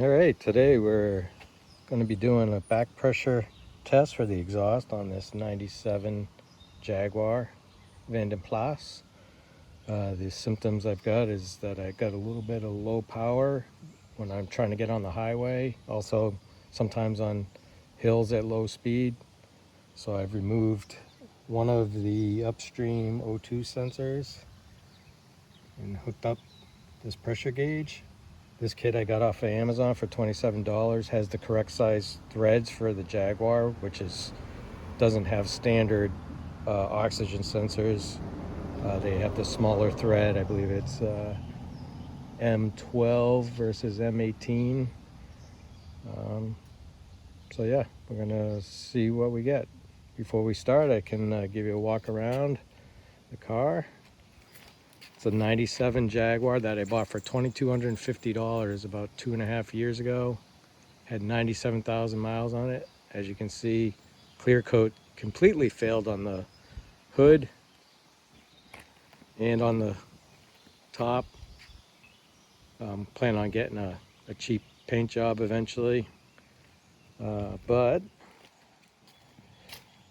All right, today we're going to be doing a back pressure test for the exhaust on this 97 Jaguar Vanden Plas. The symptoms I've got is that I got a little bit of low power when I'm trying to get on the highway, also sometimes on hills at low speed. So I've removed one of the upstream O2 sensors and hooked up this pressure gauge. This kit I got off of Amazon for $27, has the correct size threads for the Jaguar, which doesn't have standard oxygen sensors. They have the smaller thread. I believe it's M12 versus M18. So yeah, we're gonna see what we get. Before we start, I can give you a walk around the car. It's a 97 Jaguar that I bought for $2,250 about 2.5 years ago. Had 97,000 miles on it. As you can see, clear coat completely failed on the hood and on the top. Plan on getting a cheap paint job eventually, but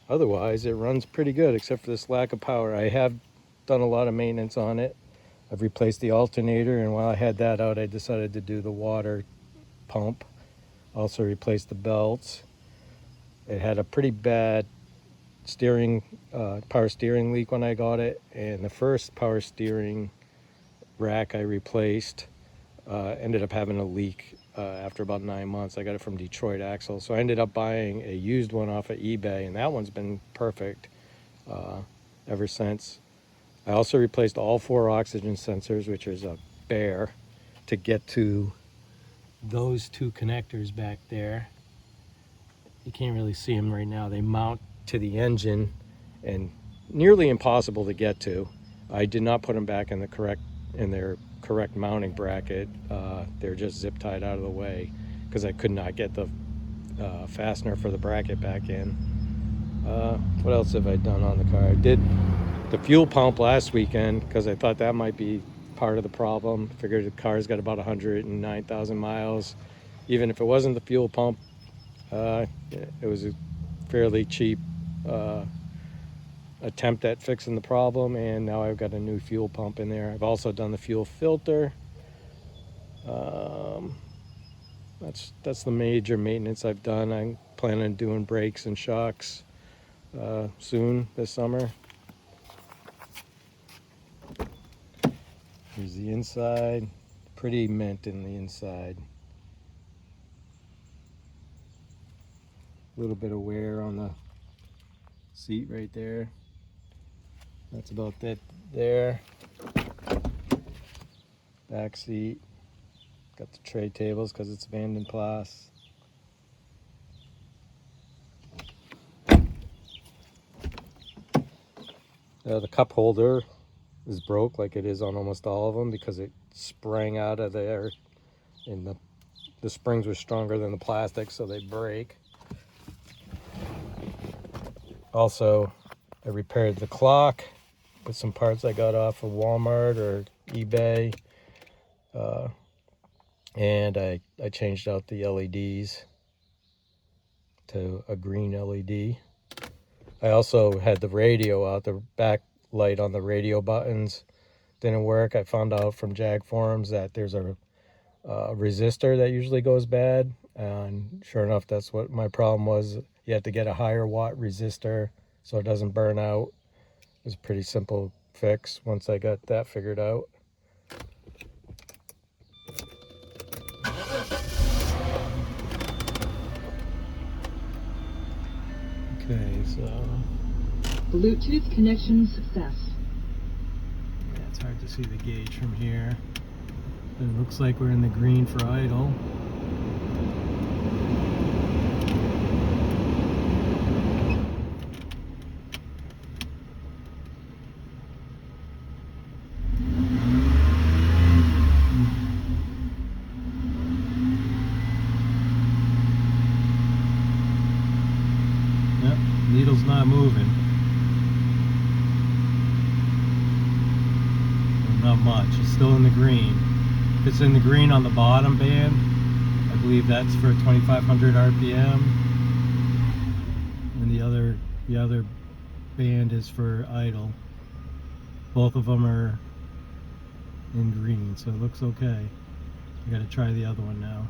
otherwise it runs pretty good except for this lack of power. I have done a lot of maintenance on it. I've replaced the alternator, and while I had that out, I decided to do the water pump. Also replaced the belts. It had a pretty bad power steering leak when I got it, and the first power steering rack I replaced ended up having a leak after about 9 months. I got it from Detroit Axle, so I ended up buying a used one off of eBay, and that one's been perfect ever since. I also replaced all 4 oxygen sensors, which is a bear, to get to those 2 connectors back there. You can't really see them right now. They mount to the engine and nearly impossible to get to. I did not put them back in their correct mounting bracket. They're just zip tied out of the way because I could not get the fastener for the bracket back in. What else have I done on the car? I did the fuel pump last weekend because I thought that might be part of the problem. Figured the car's got about 109,000 miles. Even if it wasn't the fuel pump, it was a fairly cheap attempt at fixing the problem, and now I've got a new fuel pump in there. I've also done the fuel filter. That's the major maintenance I've done. I'm planning on doing brakes and shocks soon this summer. Here's the inside. Pretty mint in the inside. A little bit of wear on the seat right there. That's about it there. Back seat. Got the tray tables because it's Vanden Plas. The cup holder is broke like it is on almost all of them because it sprang out of there, and the springs were stronger than the plastic, so they break. Also, I repaired the clock with some parts I got off of Walmart or eBay, and I changed out the LEDs to a green LED. I also had the radio out. The back light on the radio buttons didn't work. I found out from Jag forums that there's a resistor that usually goes bad, and sure enough, that's what my problem was. You have to get a higher watt resistor so it doesn't burn out. It was a pretty simple fix once I got that figured out. Okay, so Bluetooth connection success. yeah, it's hard to see the gauge from here. It looks like we're in the green for idle. Yep, needle's not moving. Not much. It's still in the green. If it's in the green on the bottom band, I believe that's for 2,500 RPM, and the other band is for idle. Both of them are in green, so it looks okay. I gotta try the other one now.